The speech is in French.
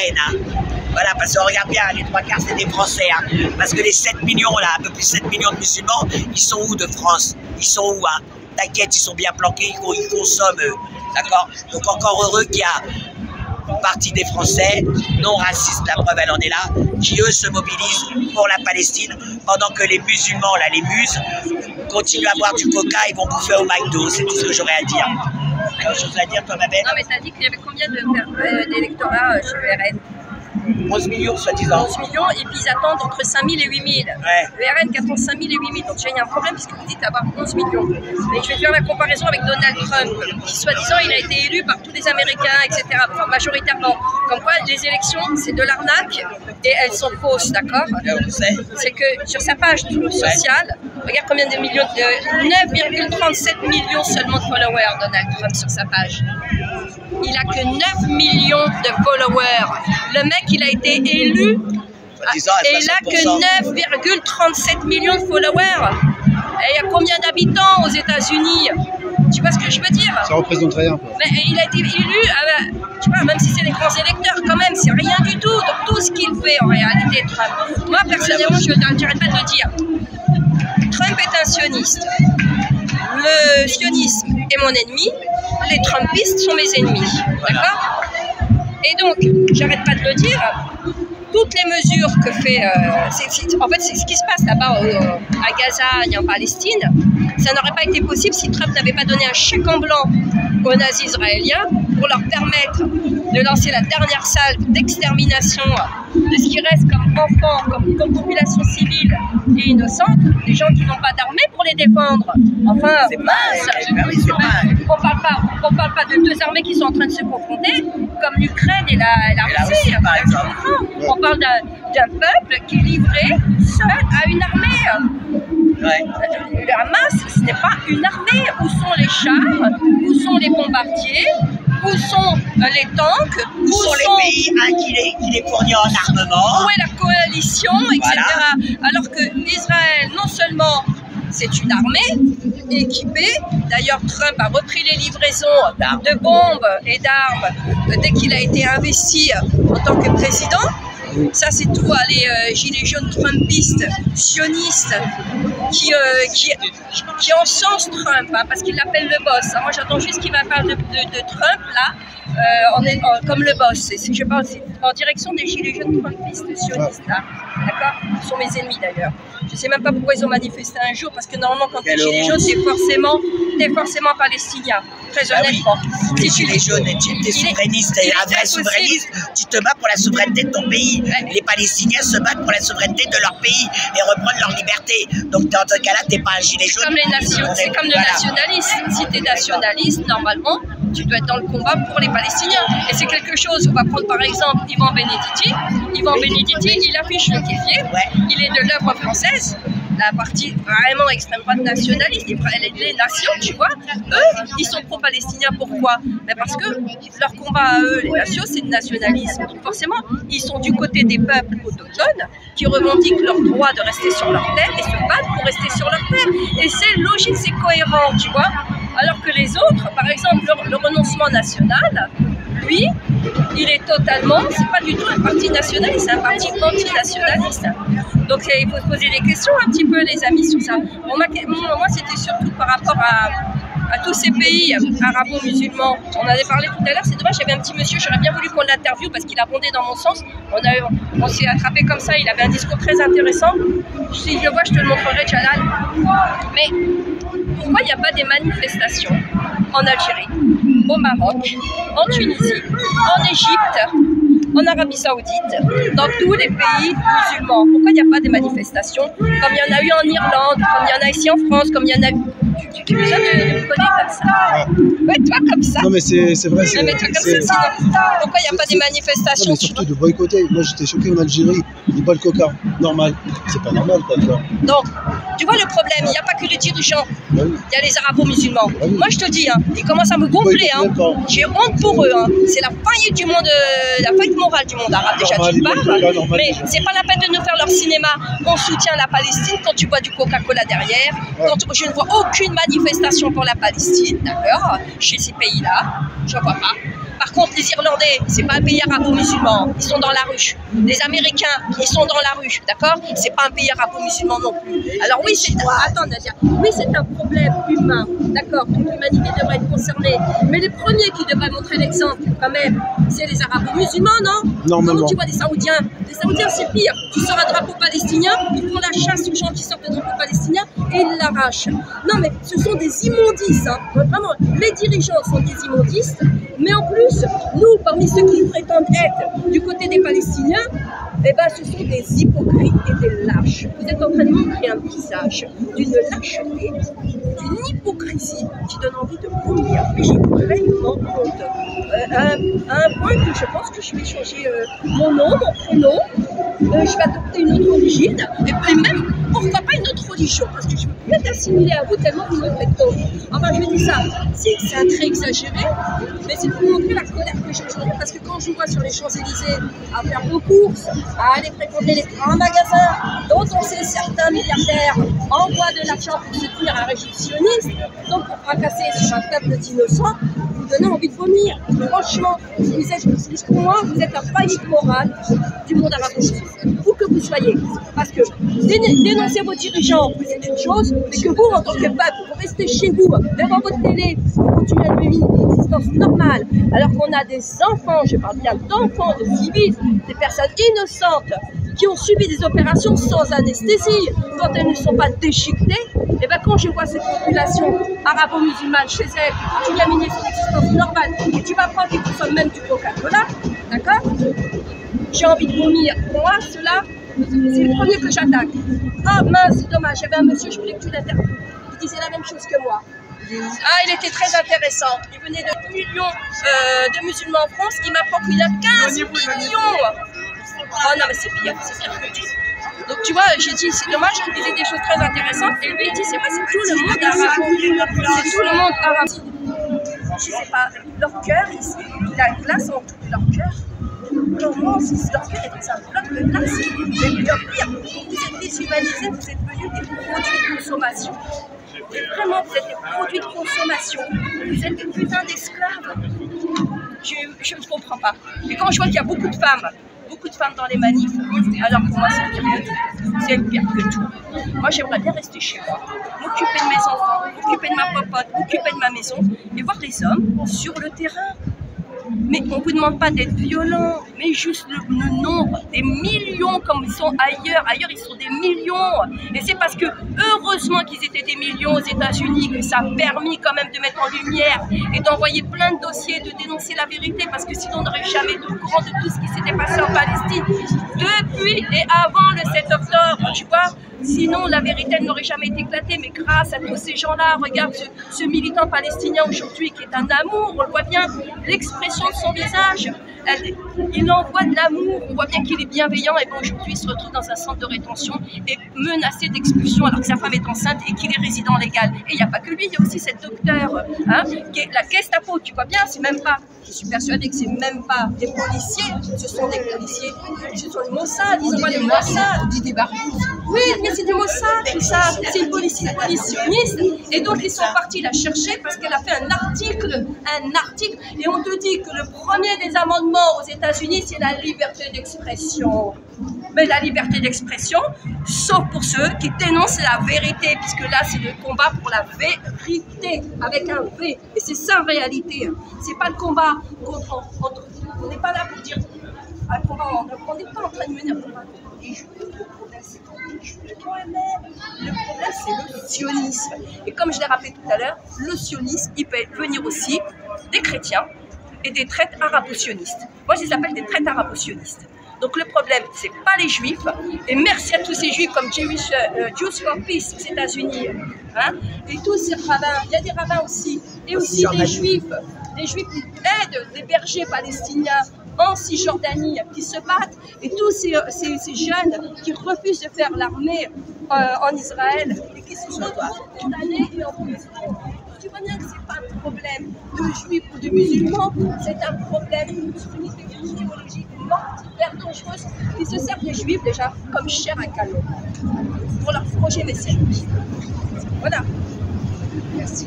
haine. Hein. Voilà, parce qu'on regarde bien, les 3 quarts c'est des Français. Hein. Parce que les 7 millions, là, un peu plus de 7 millions de musulmans, ils sont où de France? Ils sont où, hein? T'inquiète, ils sont bien planqués, ils consomment, d'accord? Donc encore heureux qu'il y a une partie des Français, non racistes, la preuve elle en est là, qui eux se mobilisent pour la Palestine, pendant que les musulmans, là, les muses, continuent à boire du coca et vont bouffer au McDo, c'est tout ce que j'aurais à dire. T'as quelque chose à dire, toi, ma belle? Non, mais t'as dit qu'il y avait combien d'électorats chez le RN? 11 millions, soi-disant. 11 millions, et puis ils attendent entre 5 000 et 8 000. Ouais. Le RN qui attend 5 000 et 8 000. Donc déjà, il y a un problème puisque vous dites avoir 11 millions. Mais je vais faire la comparaison avec Donald Trump, qui soi-disant, il a été élu par tous les Américains, etc. Enfin, majoritairement. Comme quoi, les élections, c'est de l'arnaque et elles sont fausses, d'accord? C'est que sur sa page sociale, regarde combien de millions, 9,37 millions seulement de followers, Donald Trump, sur sa page. Il a que 9 millions de followers. Le mec, il a été élu et il a que 9,37 millions de followers. Et il y a combien d'habitants aux États-Unis? Tu vois ce que je veux dire? Ça représente rien. Mais il a été élu, tu vois, même si c'est les grands électeurs, quand même, c'est rien du tout. Donc tout ce qu'il fait en réalité, Trump. Moi, personnellement, je n'arrête pas de le dire. Trump est un sioniste. Le sionisme est mon ennemi. Les Trumpistes sont mes ennemis. D'accord? Et donc, j'arrête pas de le dire, toutes les mesures que fait... en fait, c'est ce qui se passe là-bas à Gaza et en Palestine. Ça n'aurait pas été possible si Trump n'avait pas donné un chèque en blanc aux nazis israéliens pour leur permettre de lancer la dernière salve d'extermination de ce qui reste comme enfants, comme population civile et innocente, des gens qui n'ont pas d'armée pour les défendre. Enfin, on parle pas de 2 armées qui sont en train de se confronter, comme l'Ukraine et la Russie, par exemple. On parle d'un peuple qui est livré seul à une armée. Ouais. Le Hamas, ce n'est pas une armée. Où sont les chars? Où sont les bombardiers? Où sont les tanks? Où sont les pays qui les fournissent en armement? Où est la coalition, etc. Voilà. Alors que Israël, non seulement c'est une armée équipée, d'ailleurs Trump a repris les livraisons de bombes et d'armes dès qu'il a été investi en tant que président. Ça, c'est tout les gilets jaunes trumpistes, sionistes, qui encensent Trump, hein, parce qu'ils l'appellent le boss. Hein. Moi, j'attends juste qu'il me parle de Trump, là, comme le boss. Je parle en direction des gilets jaunes trumpistes, sionistes, là. D'accord? Ils sont mes ennemis, d'ailleurs. Je ne sais même pas pourquoi ils ont manifesté un jour, parce que normalement, quand tu es gilet jaune, t'es forcément palestinien. Très honnêtement. Les gilets jaunes, tu es souverainiste, t'es un vrai souverainiste, tu te bats pour la souveraineté de ton pays. Les Palestiniens se battent pour la souveraineté de leur pays et reprendre leur liberté. Donc dans ce cas-là, t'es pas un gilet jaune. Comme les nations, c'est comme le nationalisme. Si tu es nationaliste, normalement, tu dois être dans le combat pour les Palestiniens. Et c'est quelque chose, on va prendre par exemple Ivan Benedetti. Ivan Benedetti, il affiche le kéfier, il est de l'œuvre française. La partie vraiment extrême droite nationaliste, les nations, tu vois, eux, ils sont pro-palestiniens. Pourquoi? Mais parce que leur combat à eux, les nations, c'est le nationalisme. Donc forcément, ils sont du côté des peuples autochtones qui revendiquent leur droit de rester sur leur terre et se battent pour rester sur leur terre. Et c'est logique, c'est cohérent, tu vois. Alors que les autres, par exemple, le renoncement national, lui, il est totalement, c'est pas du tout un parti nationaliste, c'est un parti antinationaliste. Donc il faut se poser des questions un petit peu, les amis, sur ça. Bon, moi, c'était surtout par rapport à tous ces pays arabo-musulmans. On en avait parlé tout à l'heure, c'est dommage, j'avais un petit monsieur, j'aurais bien voulu qu'on l'interviewe parce qu'il a bondé dans mon sens. On s'est attrapé comme ça, il avait un discours très intéressant. Si je le vois, je te le montrerai, Jalal. Mais pourquoi il n'y a pas des manifestations en Algérie, au Maroc, en Tunisie, en Égypte, en Arabie Saoudite, dans tous les pays musulmans? Pourquoi il n'y a pas des manifestations comme il y en a eu en Irlande, comme il y en a ici en France, comme il y en a eu... Tu besoin de me connaître comme ça? Ouais, toi comme ça. Non mais c'est vrai. Non mais toi comme ça, sinon. Pourquoi il n'y a pas des manifestations? Non mais surtout de boycotter. Moi j'étais choqué en Algérie, ils boivent le coca. Normal. C'est pas normal quoi. Donc, tu vois le problème, il n'y a pas que les dirigeants. Il y a les arabo-musulmans. Moi je te dis, hein, ils commencent à me gonfler. Hein. J'ai honte pour eux. Hein. C'est la faillite du monde, la faillite morale du monde arabe déjà d'une part. Mais c'est pas la peine de nous faire leur cinéma. On soutient la Palestine quand tu bois du Coca-Cola derrière. Quand je ne vois aucune manifestation pour la Palestine, d'accord, chez ces pays-là, je ne vois pas. Par contre, les Irlandais, c'est pas un pays arabo-musulman, ils sont dans la rue. Les Américains, ils sont dans la rue, d'accord? C'est pas un pays arabo-musulman non plus. Alors oui, c'est... Attends, Nadia. Oui, c'est un problème humain, d'accord? Toute l'humanité devrait être concernée. Mais les premiers qui devraient montrer l'exemple, quand même, c'est les arabo-musulmans, non? Normalement. Comment tu vois les Saoudiens? Les Saoudiens, c'est pire. Tu sors un drapeau palestinien, ils font la chasse aux gens qui sortent le drapeau palestinien et ils l'arrachent. Non, mais ce sont des immondices, hein. Vraiment, les dirigeants sont des immondistes, mais en plus, nous, parmi ceux qui prétendent être du côté des Palestiniens, eh ben, ce sont des hypocrites et des lâches. Vous êtes en train de montrer un visage d'une lâcheté, d'une hypocrisie qui donne envie de vomir. Mais j'ai vraiment honte. À un point que je pense que je vais changer mon nom, mon prénom. Je vais adopter une autre origine. Et même, pourquoi pas une autre religion? Parce que je ne peux plus être assimilée à vous tellement vous me faites honte. Enfin, je vais dire ça. C'est un trait exagéré, mais c'est pour montrer la colère que j'ai aujourd'hui. Parce que quand je vois sur les Champs-Élysées à faire vos courses, à aller fréquenter les grands magasins, dont on sait certains milliardaires envoient de l'argent pour soutenir un régime sioniste, donc pour fracasser sur un peuple d'innocents, vous donnez envie de vomir. Franchement, pour moi, vous êtes la faillite morale du monde arabe. Où que vous soyez. Parce que dénoncer vos dirigeants, c'est une chose, mais que vous, en tant que peuple, vous restez chez vous, devant votre télé, vous continuez à vivre une existence normale, alors qu'on a des enfants, je parle bien d'enfants, de civils, des personnes innocentes, qui ont subi des opérations sans anesthésie, quand elles ne sont pas déchiquetées, et bien quand je vois cette population arabo-musulmane chez elle, qui continue à mener son existence normale, et tu vas prendre qu'ils consomment même du Coca-Cola, d'accord? J'ai envie de vomir. Moi, cela, c'est le premier que j'attaque. Ah mince, c'est dommage, il y avait un monsieur, je voulais que tu l'interviewes. Il disait la même chose que moi. Ah, il était très intéressant. Il venait de millions de musulmans en France. Il m'apprend qu'il y a 15 millions. Oh non, mais c'est pire que tout. Donc tu vois, j'ai dit, c'est dommage qu'il disait des choses très intéressantes. Et lui, il dit, c'est pas, c'est tout le monde arabe. C'est tout le monde arabe. Je sais pas, leur cœur, la glace en tout leur cœur. Comment si leur cœur est dans un bloc de glace? Mais pire, vous êtes déshumanisés, vous êtes devenus des produits de consommation. Et vraiment, vous êtes des produits de consommation. Vous êtes des putains d'esclaves. Je ne comprends pas. Et quand je vois qu'il y a beaucoup de femmes dans les manifs, alors pour moi c'est pire que tout. C'est pire que tout. Moi j'aimerais bien rester chez moi, m'occuper de mes enfants, m'occuper de ma popote, m'occuper de ma maison et voir les hommes sur le terrain. Mais on ne vous demande pas d'être violent, mais juste le nombre, des millions comme ils sont ailleurs. Ailleurs, ils sont des millions. Et c'est parce que, heureusement qu'ils étaient des millions aux États-Unis, que ça a permis quand même de mettre en lumière et d'envoyer plein de dossiers, de dénoncer la vérité, parce que sinon on n'aurait jamais été au courant de tout ce qui s'était passé en Palestine. Depuis et avant le 7 octobre, tu vois. Sinon, la vérité n'aurait jamais été éclatée, mais grâce à tous ces gens-là, regarde ce militant palestinien aujourd'hui qui est un amour, on le voit bien, l'expression de son visage, il envoie de l'amour, on voit bien qu'il est bienveillant, et bon, aujourd'hui il se retrouve dans un centre de rétention et menacé d'expulsion alors que sa femme est enceinte et qu'il est résident légal. Et il n'y a pas que lui, il y a aussi cette docteure, hein, qui est la Gestapo, tu vois bien, c'est même pas, je suis persuadée que c'est même pas des policiers, ce sont des policiers, ce sont les Mossad, ils envoient les Mossad. On dit des barbouzes. Oui, mais c'est du Mossad, tout ça, c'est une police sioniste, et donc ils sont partis la chercher parce qu'elle a fait un article, et on te dit que le premier des amendements aux États-Unis, c'est la liberté d'expression. Mais la liberté d'expression, sauf pour ceux qui dénoncent la vérité, puisque là, c'est le combat pour la vérité, avec un V. Et c'est ça en réalité. C'est pas le combat contre... On n'est pas là pour dire... On n'est pas en train de mener un combat contre les Juifs. Le problème, c'est contre les Juifs eux-mêmes. Le problème, c'est le sionisme. Et comme je l'ai rappelé tout à l'heure, le sionisme, il peut venir aussi des chrétiens et des traites arabo-sionistes. Moi, je les appelle des traites arabo-sionistes. Donc le problème, c'est pas les Juifs. Et merci à tous ces Juifs comme Jews for Peace aux États-Unis. Hein, et tous ces rabbins, il y a des rabbins aussi. Et aussi des Juifs qui aident les bergers palestiniens en Cisjordanie, qui se battent, et tous ces jeunes qui refusent de faire l'armée en Israël et qui se retrouvent condamnés et en prison. Tu vois bien que ce n'est pas un problème de juifs ou de musulmans, c'est un problème d'une idéologie mortifère, dangereuse, qui se sert des juifs déjà comme chair à canon pour leur projet messianique. Voilà. Merci.